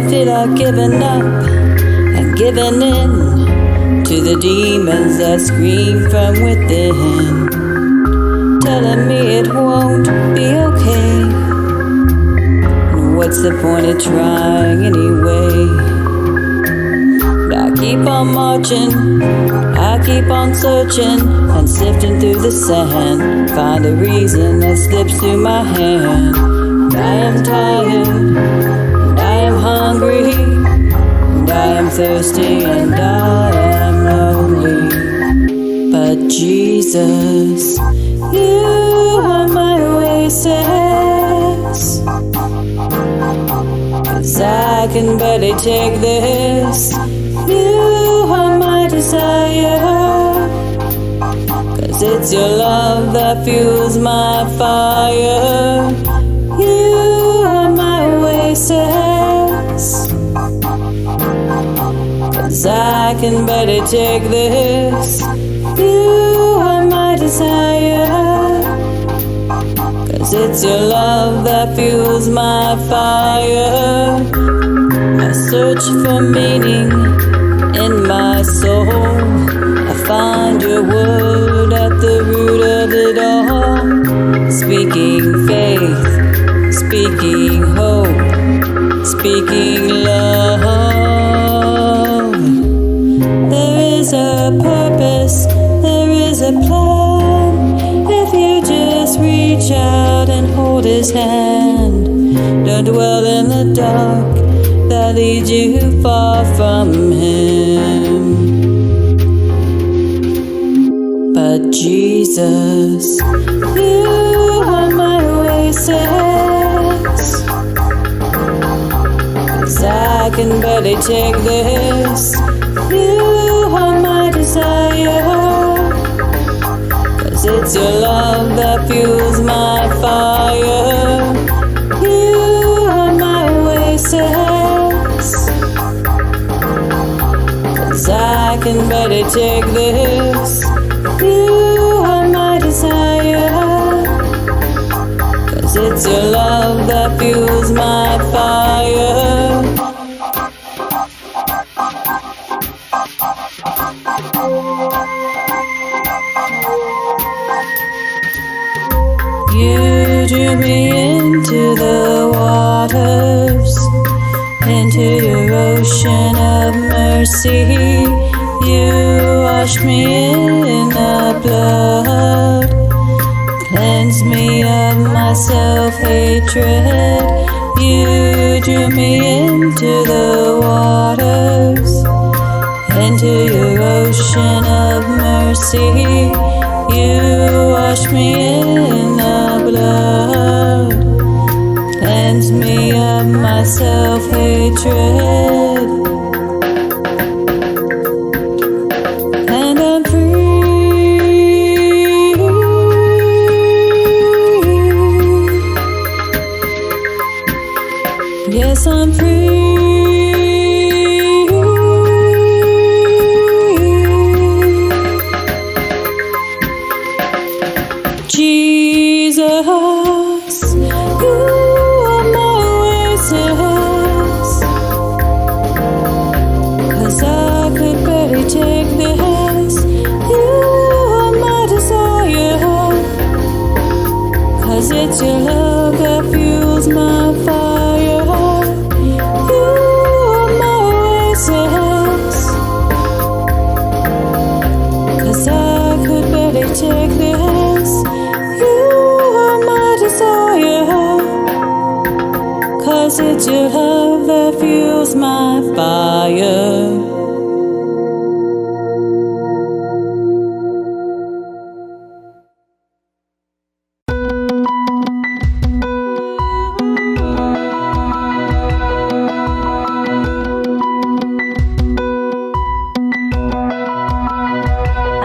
feel like giving up and giving in to the demons that scream from within, telling me it won't be okay. And what's the point of trying anyway? But I keep on marching, I keep on searching and sifting through the sand, find a reason that slips through my hand. And I am tired, and I am hungry, and I am thirsty, and I am lonely. But Jesus, you are my oasis, 'cause I can barely take this. You are my desire, 'cause it's your love that fuels my fire. You are my oasis, 'cause I can barely take this. You are my desire, 'cause it's your love that fuels my fire. I search for meaning in my soul, I find your word at the root of it all, speaking faith, speaking hope, speaking love. There is a purpose, there is a plan, if you just reach out and hold his hand. Don't dwell in the dark that leads you far from him. But Jesus, you are my oasis, 'cause I can barely take this. You are my desire, 'cause it's your love that fuels my fire. You are my oasis, 'cause I can barely take this. You are my desire, 'cause it's your love that fuels my fire. You drew me into the waters, into your ocean of mercy. You washed me in the blood, cleansed me of my self-hatred. You drew me into the waters, into your ocean of mercy. You washed me in the blood, cleansed me of my self-hatred. And I'm free. Yes, I'm free. Jesus, you are my oasis, 'cause I could barely take this. You are my desire, 'cause it's your love that fuels my fire. You are my oasis, 'cause I could barely take this. You are my desire, 'cause it's your love that fuels my fire.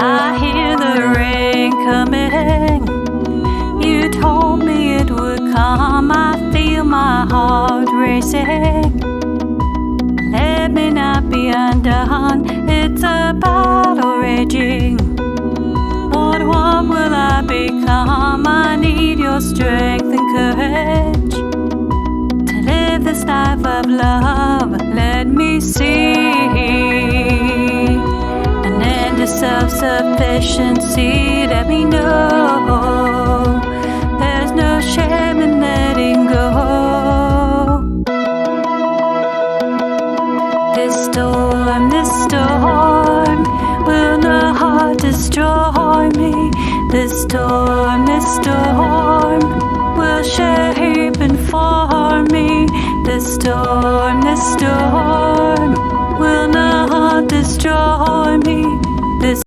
I hear the rain coming. You told me it would come. I feel my heart racing. Let me not be undone. It's a battle raging. Lord, what will I become? I need your strength and courage to live this life of love, let me see an end to self-sufficiency. Let me know there's no shame in letting go. This storm will not destroy me. This storm will shape and form me. This storm will not destroy me. This